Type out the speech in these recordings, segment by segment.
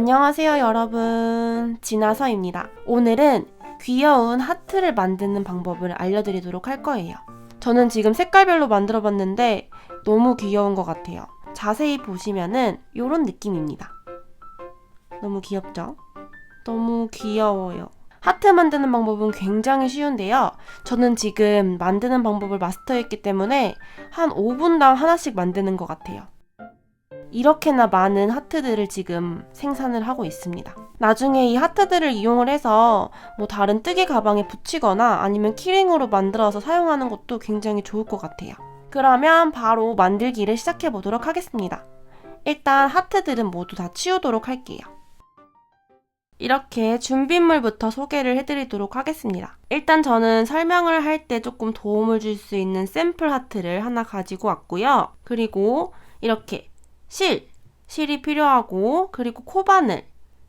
안녕하세요 여러분, 진아서입니다. 오늘은 귀여운 하트를 만드는 방법을 알려드리도록 할 거예요. 저는 지금 색깔별로 만들어 봤는데 너무 귀여운 것 같아요. 자세히 보시면은 이런 느낌입니다. 너무 귀엽죠? 너무 귀여워요. 하트 만드는 방법은 굉장히 쉬운데요. 저는 지금 만드는 방법을 마스터했기 때문에 한 5분당 하나씩 만드는 것 같아요. 이렇게나 많은 하트들을 지금 생산을 하고 있습니다. 나중에 이 하트들을 이용을 해서 다른 뜨개 가방에 붙이거나 아니면 키링으로 만들어서 사용하는 것도 굉장히 좋을 것 같아요. 그러면 바로 만들기를 시작해 보도록 하겠습니다. 일단 하트들은 모두 다 치우도록 할게요. 이렇게 준비물부터 소개를 해드리도록 하겠습니다. 일단 저는 설명을 할 때 조금 도움을 줄 수 있는 샘플 하트를 하나 가지고 왔고요. 그리고 이렇게 실이 필요하고, 그리고 코바늘,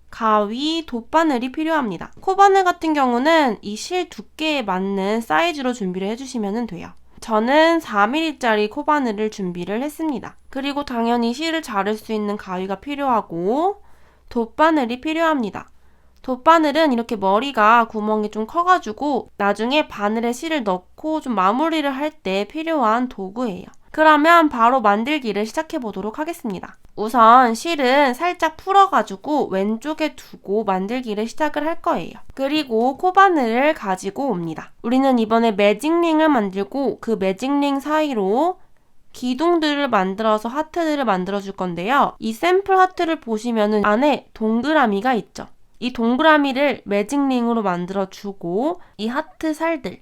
가위, 돗바늘이 필요합니다. 코바늘 같은 경우는 이 실 두께에 맞는 사이즈로 준비를 해주시면 돼요. 저는 4mm짜리 코바늘을 준비를 했습니다. 그리고 당연히 실을 자를 수 있는 가위가 필요하고, 돗바늘이 필요합니다. 돗바늘은 이렇게 머리가 구멍이 좀 커가지고 나중에 바늘에 실을 넣고 좀 마무리를 할 때 필요한 도구예요. 그러면 바로 만들기를 시작해 보도록 하겠습니다. 우선 실은 살짝 풀어가지고 왼쪽에 두고 만들기를 시작을 할 거예요. 그리고 코바늘을 가지고 옵니다. 우리는 이번에 매직링을 만들고 그 매직링 사이로 기둥들을 만들어서 하트들을 만들어 줄 건데요. 이 샘플 하트를 보시면은 안에 동그라미가 있죠. 이 동그라미를 매직링으로 만들어 주고 이 하트 살들,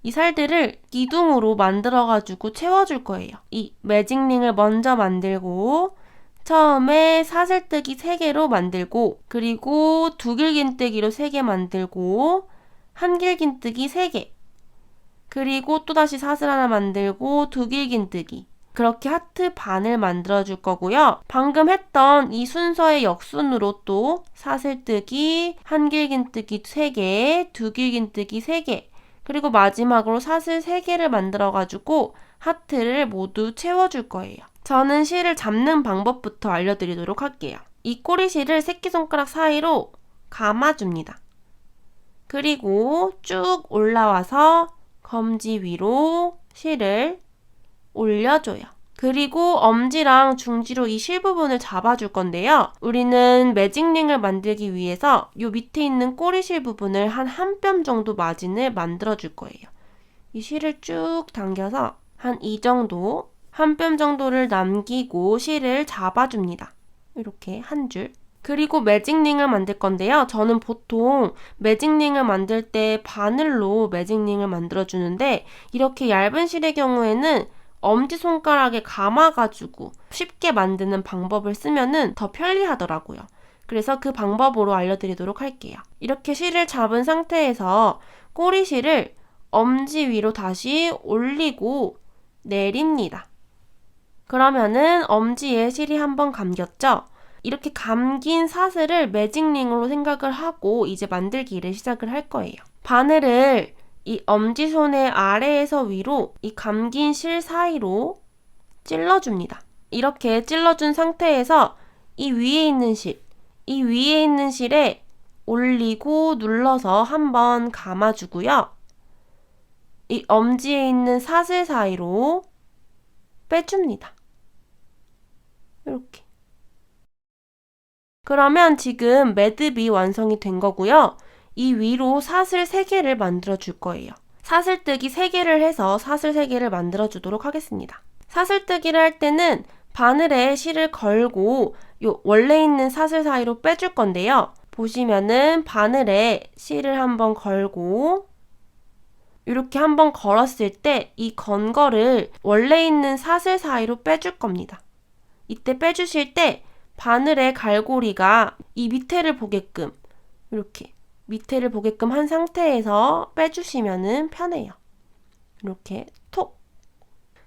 이 살들을 기둥으로 만들어가지고 채워줄 거예요. 이 매직링을 먼저 만들고 처음에 사슬뜨기 3개로 만들고, 그리고 두길긴뜨기로 3개 만들고, 한길긴뜨기 3개, 그리고 또다시 사슬 하나 만들고 두길긴뜨기, 그렇게 하트 반을 만들어 줄 거고요. 방금 했던 이 순서의 역순으로 또 사슬뜨기, 한길긴뜨기 3개, 두길긴뜨기 3개, 그리고 마지막으로 사슬 3개를 만들어가지고 하트를 모두 채워줄 거예요. 저는 실을 잡는 방법부터 알려드리도록 할게요. 이 꼬리실을 새끼손가락 사이로 감아줍니다. 그리고 쭉 올라와서 검지 위로 실을 올려줘요. 그리고 엄지랑 중지로 이 실 부분을 잡아줄 건데요. 우리는 매직링을 만들기 위해서 이 밑에 있는 꼬리실 부분을 한 뼘 정도 마진을 만들어줄 거예요. 이 실을 쭉 당겨서 한 이 정도, 한 뼘 정도를 남기고 실을 잡아줍니다. 이렇게 한 줄. 그리고 매직링을 만들 건데요. 저는 보통 매직링을 만들 때 바늘로 매직링을 만들어주는데 이렇게 얇은 실의 경우에는 엄지손가락에 감아가지고 쉽게 만드는 방법을 쓰면은 더 편리하더라고요. 그래서 그 방법으로 알려드리도록 할게요. 이렇게 실을 잡은 상태에서 꼬리실을 엄지 위로 다시 올리고 내립니다. 그러면은 엄지에 실이 한번 감겼죠? 이렇게 감긴 사슬을 매직링으로 생각을 하고 이제 만들기를 시작을 할 거예요. 바늘을 이 엄지손의 아래에서 위로 이 감긴 실 사이로 찔러줍니다. 이렇게 찔러준 상태에서 이 위에 있는 실에 올리고 눌러서 한번 감아주고요. 이 엄지에 있는 사슬 사이로 빼줍니다. 이렇게. 그러면 지금 매듭이 완성이 된 거고요. 이 위로 사슬 3개를 만들어 줄 거예요. 사슬뜨기 3개를 해서 사슬 3개를 만들어 주도록 하겠습니다. 사슬뜨기를 할 때는 바늘에 실을 걸고 요 원래 있는 사슬 사이로 빼줄 건데요. 보시면은 바늘에 실을 한번 걸고 이렇게 한번 걸었을 때 이 건 거를 원래 있는 사슬 사이로 빼줄 겁니다. 이때 빼주실 때 바늘의 갈고리가 이 밑에를 보게끔 이렇게 밑에를 보게끔 한 상태에서 빼주시면 편해요. 이렇게 톡.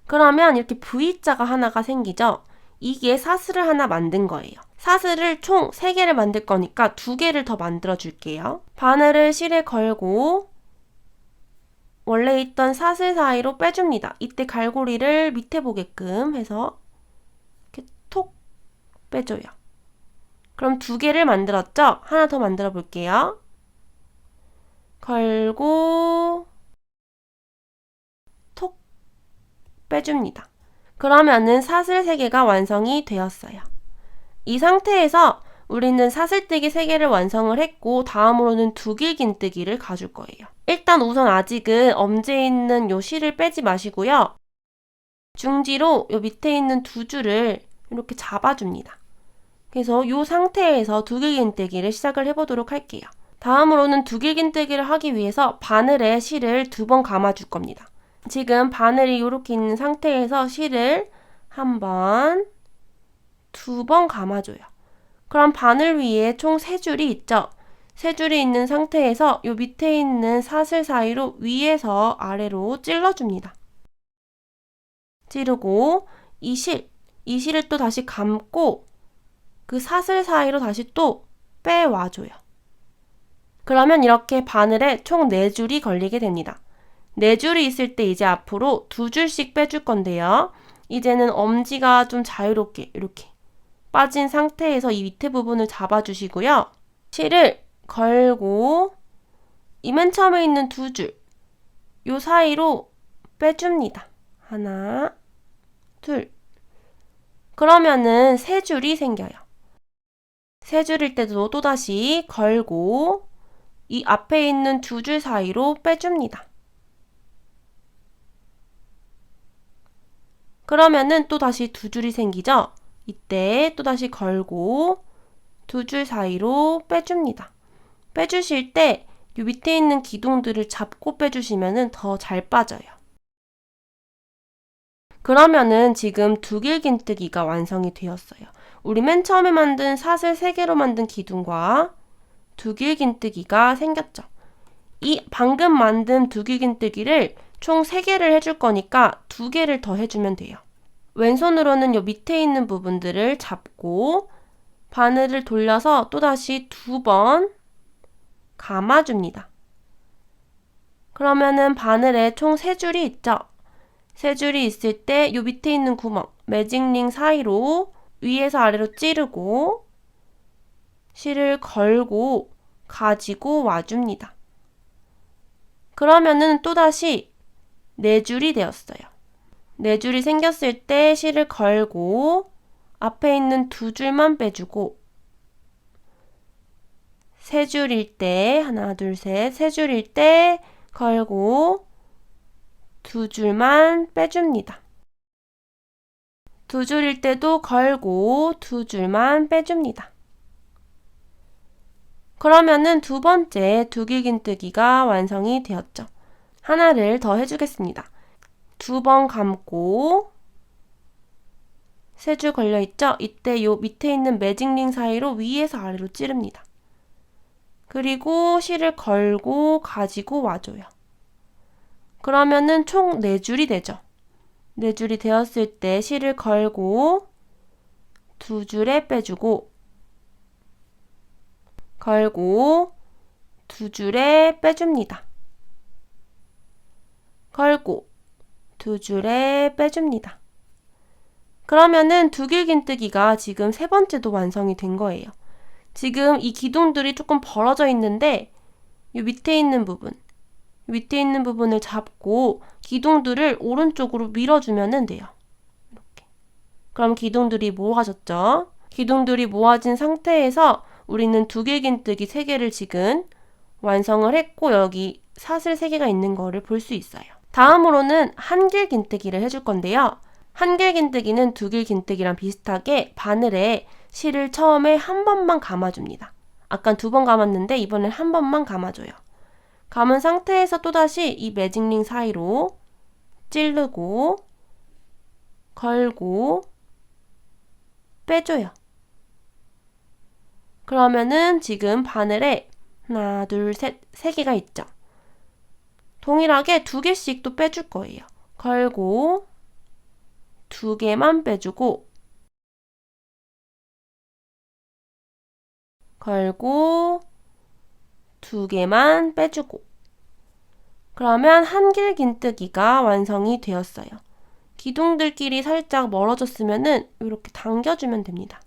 그러면 이렇게 V자가 하나가 생기죠? 이게 사슬을 하나 만든 거예요. 사슬을 총 3개를 만들 거니까 2개를 더 만들어 줄게요. 바늘을 실에 걸고 원래 있던 사슬 사이로 빼줍니다. 이때 갈고리를 밑에 보게끔 해서 이렇게 톡 빼줘요. 그럼 2개를 만들었죠? 하나 더 만들어 볼게요. 걸고 톡 빼줍니다. 그러면은 사슬 3개가 완성이 되었어요. 이 상태에서 우리는 사슬뜨기 3개를 완성을 했고 다음으로는 두길긴뜨기를 가줄 거예요. 일단 우선 아직은 엄지에 있는 요 실을 빼지 마시고요. 중지로 요 밑에 있는 2줄을 이렇게 잡아줍니다. 그래서 요 상태에서 두길긴뜨기를 시작을 해보도록 할게요. 다음으로는 두길긴뜨기를 하기 위해서 바늘에 실을 2번 감아줄 겁니다. 지금 바늘이 이렇게 있는 상태에서 실을 1번, 2번 감아줘요. 그럼 바늘 위에 총 3줄이 있죠? 3줄이 있는 상태에서 요 밑에 있는 사슬 사이로 위에서 아래로 찔러줍니다. 찌르고 이 실을 또 다시 감고 그 사슬 사이로 다시 또 빼와줘요. 그러면 이렇게 바늘에 총 4줄이 걸리게 됩니다. 4줄이 있을 때 이제 앞으로 2줄씩 빼줄 건데요. 이제는 엄지가 좀 자유롭게 이렇게 빠진 상태에서 이 밑에 부분을 잡아주시고요. 실을 걸고 이 맨 처음에 있는 2줄 요 사이로 빼줍니다. 하나, 둘. 그러면은 3줄이 생겨요. 3줄일 때도 또다시 걸고 이 앞에 있는 2줄 사이로 빼줍니다. 그러면은 또다시 2줄이 생기죠? 이때 또다시 걸고 2줄 사이로 빼줍니다. 빼주실 때 이 밑에 있는 기둥들을 잡고 빼주시면 더 잘 빠져요. 그러면은 지금 두길긴뜨기가 완성이 되었어요. 우리 맨 처음에 만든 사슬 3개로 만든 기둥과 두길긴뜨기가 생겼죠. 이 방금 만든 두길긴뜨기를 총 3개를 해줄 거니까 2개를 더 해주면 돼요. 왼손으로는 요 밑에 있는 부분들을 잡고 바늘을 돌려서 또다시 2번 감아줍니다. 그러면은 바늘에 총 3줄이 있죠? 3줄이 있을 때 요 밑에 있는 구멍, 매직링 사이로 위에서 아래로 찌르고 실을 걸고 가지고 와줍니다. 그러면은 또다시 4줄이 되었어요. 4줄이 생겼을 때 실을 걸고 앞에 있는 2줄만 빼주고 3줄일 때 하나, 둘, 셋, 3줄일 때 걸고 2줄만 빼줍니다. 2줄일 때도 걸고 2줄만 빼줍니다. 그러면은 2번째 두길긴뜨기가 완성이 되었죠. 하나를 더 해주겠습니다. 2번 감고 3줄 걸려있죠? 이때 요 밑에 있는 매직링 사이로 위에서 아래로 찌릅니다. 그리고 실을 걸고 가지고 와줘요. 그러면은 총 4줄이 되죠. 4줄이 되었을 때 실을 걸고 2줄에 빼주고 걸고 2줄에 빼줍니다. 걸고 2줄에 빼줍니다. 그러면은 두길긴뜨기가 지금 3번째도 완성이 된 거예요. 지금 이 기둥들이 조금 벌어져 있는데 이 밑에 있는 부분을 잡고 기둥들을 오른쪽으로 밀어주면 돼요. 이렇게. 그럼 기둥들이 모아졌죠? 기둥들이 모아진 상태에서 우리는 두길긴뜨기 3개를 지금 완성을 했고 여기 사슬 3개가 있는 거를 볼 수 있어요. 다음으로는 한길긴뜨기를 해줄 건데요. 한길긴뜨기는 두길긴뜨기랑 비슷하게 바늘에 실을 처음에 1번만 감아줍니다. 아까 2번 감았는데 이번엔 1번만 감아줘요. 감은 상태에서 또다시 이 매직링 사이로 찌르고 걸고 빼줘요. 그러면은 지금 바늘에 하나, 둘, 셋, 3개가 있죠. 동일하게 2개씩 또 빼줄 거예요. 걸고 2개만 빼주고 걸고 2개만 빼주고 그러면 한길긴뜨기가 완성이 되었어요. 기둥들끼리 살짝 멀어졌으면은 이렇게 당겨주면 됩니다.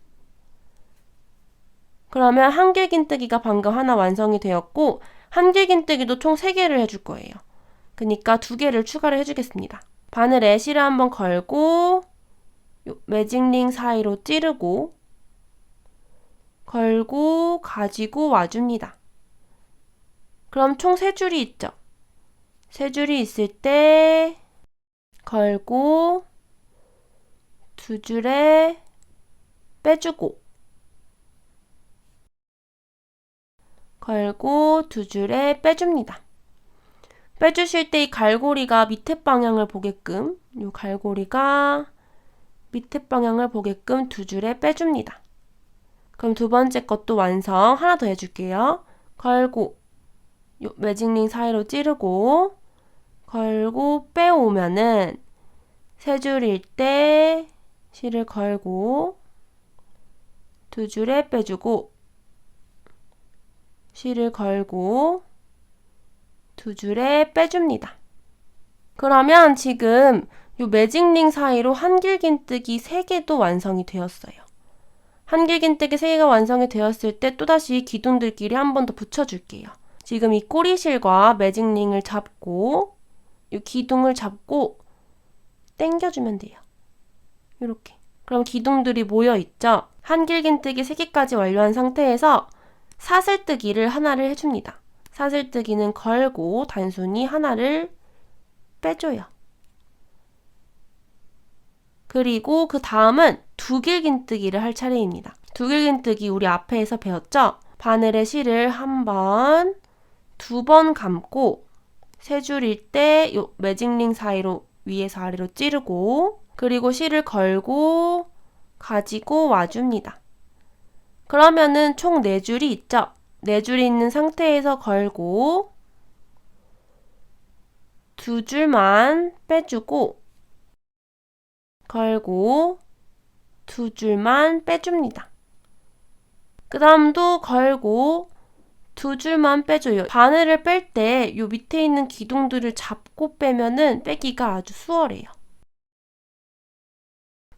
그러면 한길긴뜨기가 방금 하나 완성이 되었고 한길긴뜨기도 총 3개를 해줄 거예요. 그러니까 2개를 추가를 해주겠습니다. 바늘에 실을 한번 걸고 매직링 사이로 찌르고 걸고 가지고 와줍니다. 그럼 총 3줄이 있죠. 3줄이 있을 때 걸고 2줄에 빼주고 걸고 2줄에 빼줍니다. 빼주실 때 이 갈고리가 밑에 방향을 보게끔 이 갈고리가 밑에 방향을 보게끔 2줄에 빼줍니다. 그럼 두 번째 것도 완성. 하나 더 해줄게요. 걸고 요 매직링 사이로 찌르고 걸고 빼오면은 3줄일 때 실을 걸고 2줄에 빼주고 실을 걸고 2줄에 빼줍니다. 그러면 지금 이 매직링 사이로 한길긴뜨기 3개도 완성이 되었어요. 한길긴뜨기 3개가 완성이 되었을 때 또다시 기둥들끼리 한 번 더 붙여줄게요. 지금 이 꼬리실과 매직링을 잡고 이 기둥을 잡고 당겨주면 돼요. 이렇게. 그럼 기둥들이 모여있죠? 한길긴뜨기 3개까지 완료한 상태에서 사슬뜨기를 하나를 해줍니다. 사슬뜨기는 걸고 단순히 하나를 빼줘요. 그리고 그 다음은 두길긴뜨기를 할 차례입니다. 두길긴뜨기 우리 앞에서 배웠죠? 바늘에 실을 한 번, 2번 감고 3줄일 때 요 매직링 사이로 위에서 아래로 찌르고 그리고 실을 걸고 가지고 와줍니다. 그러면은 총 4줄이 있죠? 4줄이 있는 상태에서 걸고 2줄만 빼주고 걸고 2줄만 빼줍니다. 그 다음도 걸고 2줄만 빼줘요. 바늘을 뺄 때 요 밑에 있는 기둥들을 잡고 빼면은 빼기가 아주 수월해요.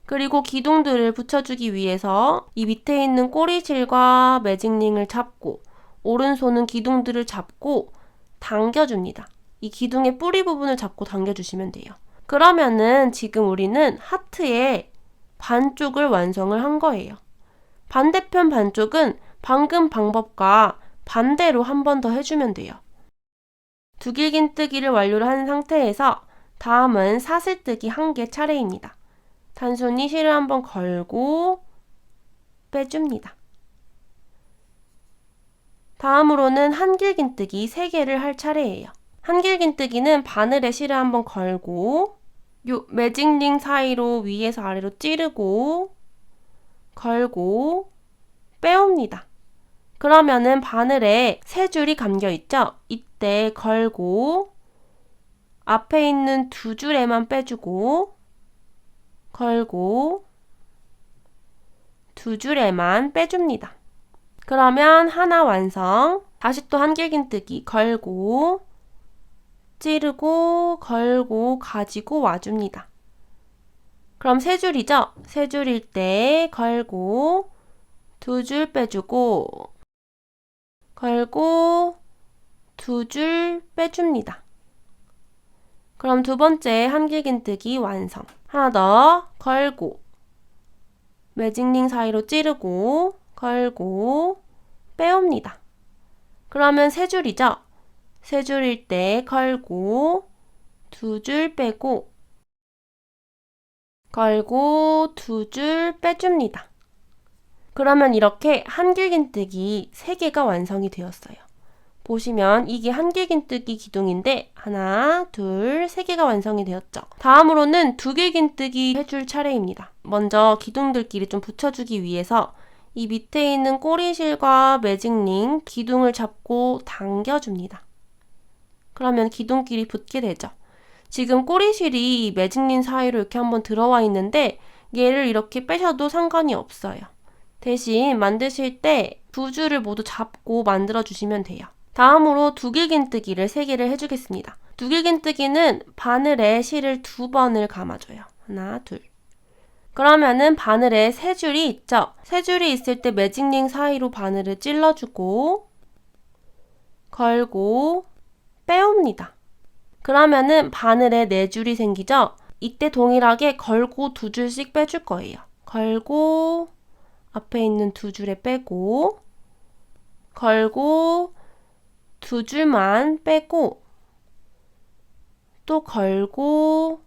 그리고 기둥들을 붙여주기 위해서 이 밑에 있는 꼬리실과 매직링을 잡고 오른손은 기둥들을 잡고 당겨줍니다. 이 기둥의 뿌리 부분을 잡고 당겨주시면 돼요. 그러면은 지금 우리는 하트의 반쪽을 완성을 한 거예요. 반대편 반쪽은 방금 방법과 반대로 한 번 더 해주면 돼요. 두길긴뜨기를 완료를 한 상태에서 다음은 사슬뜨기 1개 차례입니다. 단순히 실을 한번 걸고 빼줍니다. 다음으로는 한길긴뜨기 3개를 할 차례예요. 한길긴뜨기는 바늘에 실을 한번 걸고 요 매직링 사이로 위에서 아래로 찌르고 걸고 빼옵니다. 그러면은 바늘에 3줄이 감겨있죠? 이때 걸고 앞에 있는 2줄에만 빼주고 걸고 2줄에만 빼줍니다. 그러면 하나 완성. 다시 또 한길긴뜨기 걸고 찌르고 걸고 가지고 와줍니다. 그럼 3줄이죠? 3줄일 때 걸고 2줄 빼주고 걸고 2줄 빼줍니다. 그럼 두 번째 한길긴뜨기 완성. 하나 더 걸고 매직링 사이로 찌르고 걸고 빼옵니다. 그러면 3줄이죠? 3줄일 때 걸고 2줄 빼고 걸고 2줄 빼줍니다. 그러면 이렇게 한길긴뜨기 3개가 완성이 되었어요. 보시면 이게 한길긴뜨기 기둥인데 하나, 둘, 3개가 완성이 되었죠. 다음으로는 두길긴뜨기 해줄 차례입니다. 먼저 기둥들끼리 좀 붙여주기 위해서 이 밑에 있는 꼬리실과 매직링, 기둥을 잡고 당겨줍니다. 그러면 기둥끼리 붙게 되죠. 지금 꼬리실이 매직링 사이로 이렇게 한번 들어와 있는데 얘를 이렇게 빼셔도 상관이 없어요. 대신 만드실 때 2줄을 모두 잡고 만들어 주시면 돼요. 다음으로 두길긴뜨기를 3개를 해주겠습니다. 두길긴뜨기는 바늘에 실을 2번을 감아줘요. 하나, 둘. 그러면은 바늘에 세 줄이 있죠? 세 줄이 있을 때 매직링 사이로 바늘을 찔러주고 걸고 빼옵니다. 그러면은 바늘에 네 줄이 생기죠? 이때 동일하게 걸고 두 줄씩 빼줄 거예요. 걸고 앞에 있는 두 줄에 빼고 걸고 두 줄만 빼고 또 걸고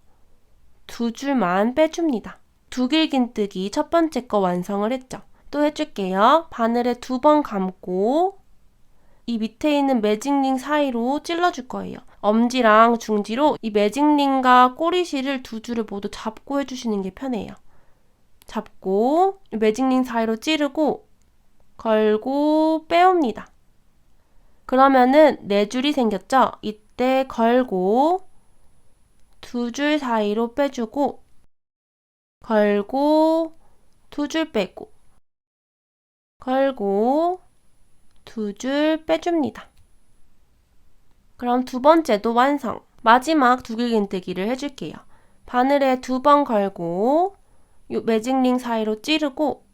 두 줄만 빼줍니다. 두 길긴뜨기 첫 번째 거 완성을 했죠. 또 해줄게요. 바늘에 두 번 감고 이 밑에 있는 매직링 사이로 찔러줄 거예요. 엄지랑 중지로 이 매직링과 꼬리실을 두 줄을 모두 잡고 해주시는 게 편해요. 잡고 매직링 사이로 찌르고 걸고 빼옵니다. 그러면은 네 줄이 생겼죠? 이때 걸고 두 줄 사이로 빼주고 걸고 두 줄 빼고 걸고 두 줄 빼줍니다. 그럼 두 번째도 완성. 마지막 두길긴뜨기를 해줄게요. 바늘에 두 번 걸고 요 매직링 사이로 찌르고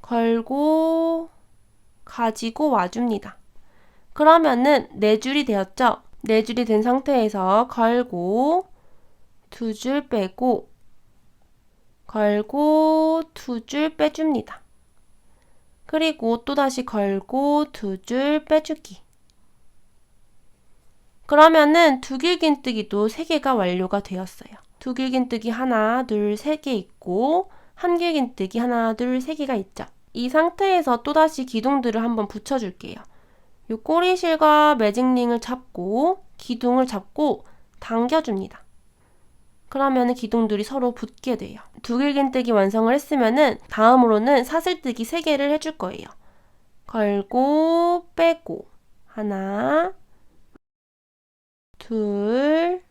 걸고 가지고 와줍니다. 그러면은 네 줄이 되었죠? 네 줄이 된 상태에서 걸고 두 줄 빼고 걸고 두 줄 빼줍니다. 그리고 또다시 걸고 두 줄 빼주기. 그러면은 두길긴뜨기도 3개가 완료가 되었어요. 두길긴뜨기 하나, 둘, 3개 있고 한길긴뜨기 하나, 둘, 3개가 있죠. 이 상태에서 또다시 기둥들을 한번 붙여줄게요. 이 꼬리실과 매직링을 잡고 기둥을 잡고 당겨줍니다. 그러면 기둥들이 서로 붙게 돼요. 두길긴뜨기 완성을 했으면은 다음으로는 사슬뜨기 3개를 해줄 거예요. 걸고 빼고 하나 둘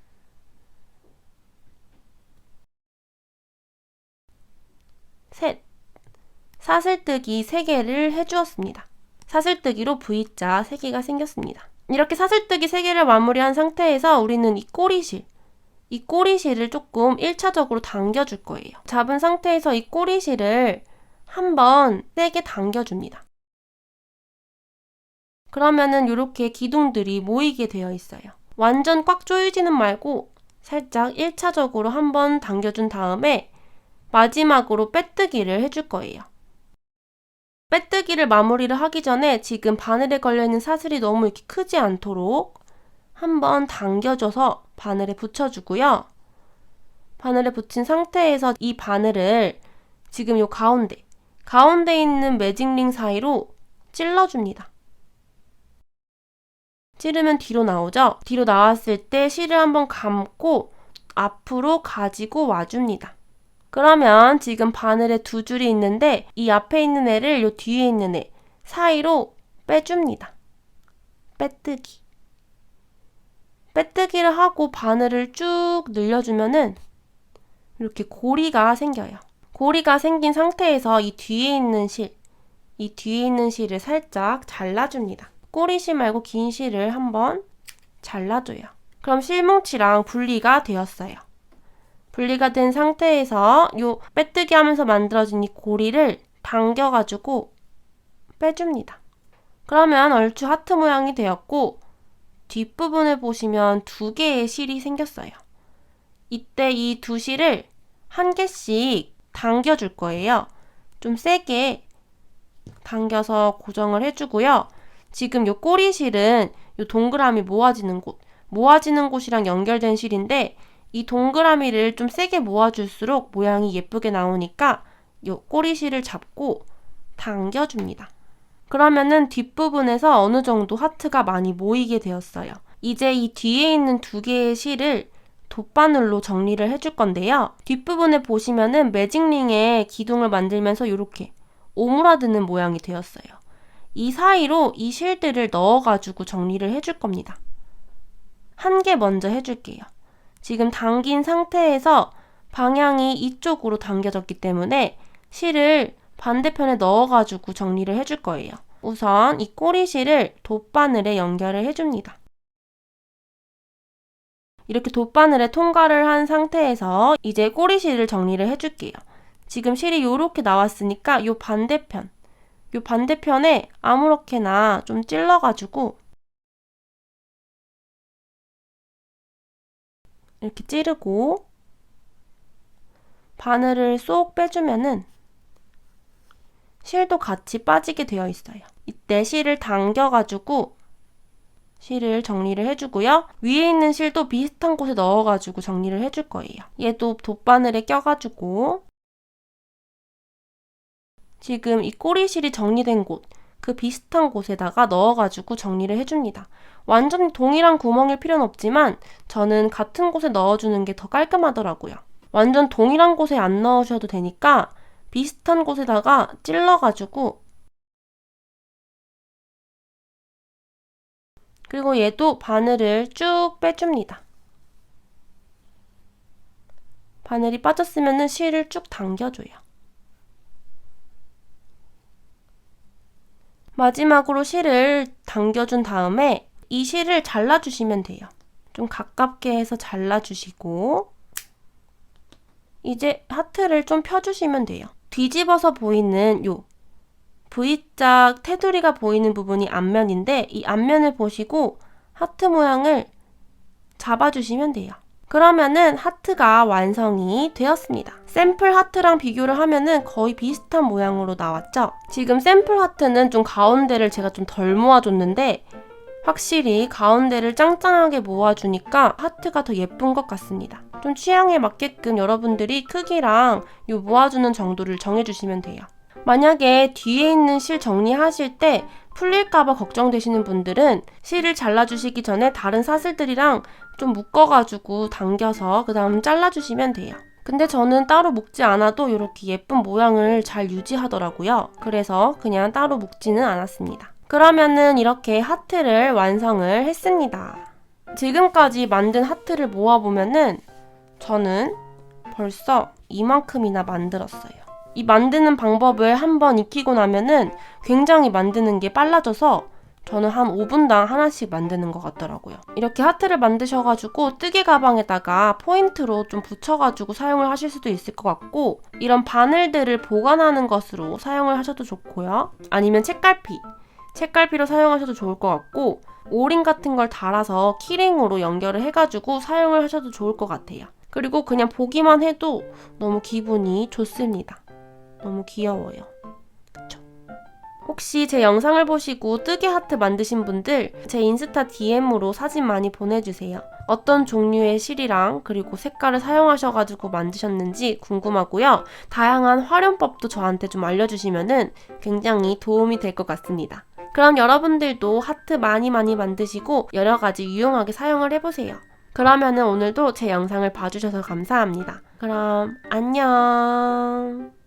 셋 사슬뜨기 3개를 해주었습니다. 사슬뜨기로 V자 3개가 생겼습니다. 이렇게 사슬뜨기 3개를 마무리한 상태에서 우리는 이 꼬리실을 조금 1차적으로 당겨줄 거예요. 잡은 상태에서 이 꼬리실을 한번 세게 당겨줍니다. 그러면은 이렇게 기둥들이 모이게 되어 있어요. 완전 꽉 조이지는 말고 살짝 1차적으로 한번 당겨준 다음에 마지막으로 빼뜨기를 해줄 거예요. 빼뜨기를 마무리를 하기 전에 지금 바늘에 걸려있는 사슬이 너무 이렇게 크지 않도록 한번 당겨줘서 바늘에 붙여주고요. 바늘에 붙인 상태에서 이 바늘을 지금 요 가운데 있는 매직링 사이로 찔러줍니다. 찌르면 뒤로 나오죠? 뒤로 나왔을 때 실을 한번 감고 앞으로 가지고 와줍니다. 그러면 지금 바늘에 두 줄이 있는데 이 앞에 있는 애를 요 뒤에 있는 애 사이로 빼줍니다. 빼뜨기를 하고 바늘을 쭉 늘려주면은 이렇게 고리가 생겨요. 고리가 생긴 상태에서 이 뒤에 있는 실을 살짝 잘라줍니다. 꼬리실 말고 긴 실을 한번 잘라줘요. 그럼 실뭉치랑 분리가 되었어요. 분리가 된 상태에서 요 빼뜨기 하면서 만들어진 이 고리를 당겨가지고 빼줍니다. 그러면 얼추 하트 모양이 되었고 뒷부분을 보시면 2개의 실이 생겼어요. 이때 이 두 실을 한 개씩 당겨줄 거예요. 좀 세게 당겨서 고정을 해주고요. 지금 요 꼬리실은 요 동그라미 모아지는 곳이랑 연결된 실인데 이 동그라미를 좀 세게 모아줄수록 모양이 예쁘게 나오니까 요 꼬리실을 잡고 당겨줍니다. 그러면은 뒷부분에서 어느 정도 하트가 많이 모이게 되었어요. 이제 이 뒤에 있는 2개의 실을 돗바늘로 정리를 해줄 건데요. 뒷부분에 보시면은 매직링에 기둥을 만들면서 이렇게 오므라드는 모양이 되었어요. 이 사이로 이 실들을 넣어가지고 정리를 해줄 겁니다. 한 개 먼저 해줄게요. 지금 당긴 상태에서 방향이 이쪽으로 당겨졌기 때문에 실을 반대편에 넣어가지고 정리를 해줄 거예요. 우선 이 꼬리실을 돗바늘에 연결을 해줍니다. 이렇게 돗바늘에 통과를 한 상태에서 이제 꼬리실을 정리를 해줄게요. 지금 실이 이렇게 나왔으니까 이 반대편에 아무렇게나 좀 찔러가지고 이렇게 찌르고 바늘을 쏙 빼주면은 실도 같이 빠지게 되어 있어요. 이때 실을 당겨가지고 실을 정리를 해주고요. 위에 있는 실도 비슷한 곳에 넣어가지고 정리를 해줄 거예요. 얘도 돗바늘에 껴가지고 지금 이 꼬리실이 정리된 곳, 그 비슷한 곳에다가 넣어가지고 정리를 해줍니다. 완전히 동일한 구멍일 필요는 없지만 저는 같은 곳에 넣어주는 게 더 깔끔하더라고요. 완전 동일한 곳에 안 넣으셔도 되니까 비슷한 곳에다가 찔러가지고 그리고 얘도 바늘을 쭉 빼줍니다. 바늘이 빠졌으면 실을 쭉 당겨줘요. 마지막으로 실을 당겨준 다음에 이 실을 잘라주시면 돼요. 좀 가깝게 해서 잘라주시고 이제 하트를 좀 펴주시면 돼요. 뒤집어서 보이는 요 V자 테두리가 보이는 부분이 앞면인데 이 앞면을 보시고 하트 모양을 잡아주시면 돼요. 그러면은 하트가 완성이 되었습니다. 샘플 하트랑 비교를 하면은 거의 비슷한 모양으로 나왔죠? 지금 샘플 하트는 좀 가운데를 제가 좀 덜 모아줬는데 확실히 가운데를 짱짱하게 모아주니까 하트가 더 예쁜 것 같습니다. 좀 취향에 맞게끔 여러분들이 크기랑 요 모아주는 정도를 정해주시면 돼요. 만약에 뒤에 있는 실 정리하실 때 풀릴까봐 걱정되시는 분들은 실을 잘라주시기 전에 다른 사슬들이랑 좀 묶어가지고 당겨서 그 다음 잘라주시면 돼요. 근데 저는 따로 묶지 않아도 이렇게 예쁜 모양을 잘 유지하더라고요. 그래서 그냥 따로 묶지는 않았습니다. 그러면은 이렇게 하트를 완성을 했습니다. 지금까지 만든 하트를 모아보면은 저는 벌써 이만큼이나 만들었어요. 이 만드는 방법을 한번 익히고 나면은 굉장히 만드는 게 빨라져서 저는 한 5분당 하나씩 만드는 것 같더라고요. 이렇게 하트를 만드셔가지고 뜨개 가방에다가 포인트로 좀 붙여가지고 사용을 하실 수도 있을 것 같고 이런 바늘들을 보관하는 것으로 사용을 하셔도 좋고요. 아니면 책갈피로 사용하셔도 좋을 것 같고 오링 같은 걸 달아서 키링으로 연결을 해가지고 사용을 하셔도 좋을 것 같아요. 그리고 그냥 보기만 해도 너무 기분이 좋습니다. 너무 귀여워요. 그쵸? 혹시 제 영상을 보시고 뜨개 하트 만드신 분들 제 인스타 DM으로 사진 많이 보내주세요. 어떤 종류의 실이랑 그리고 색깔을 사용하셔가지고 만드셨는지 궁금하고요. 다양한 활용법도 저한테 좀 알려주시면은 굉장히 도움이 될 것 같습니다. 그럼 여러분들도 하트 많이 만드시고 여러 가지 유용하게 사용을 해보세요. 그러면은 오늘도 제 영상을 봐주셔서 감사합니다. 그럼 안녕.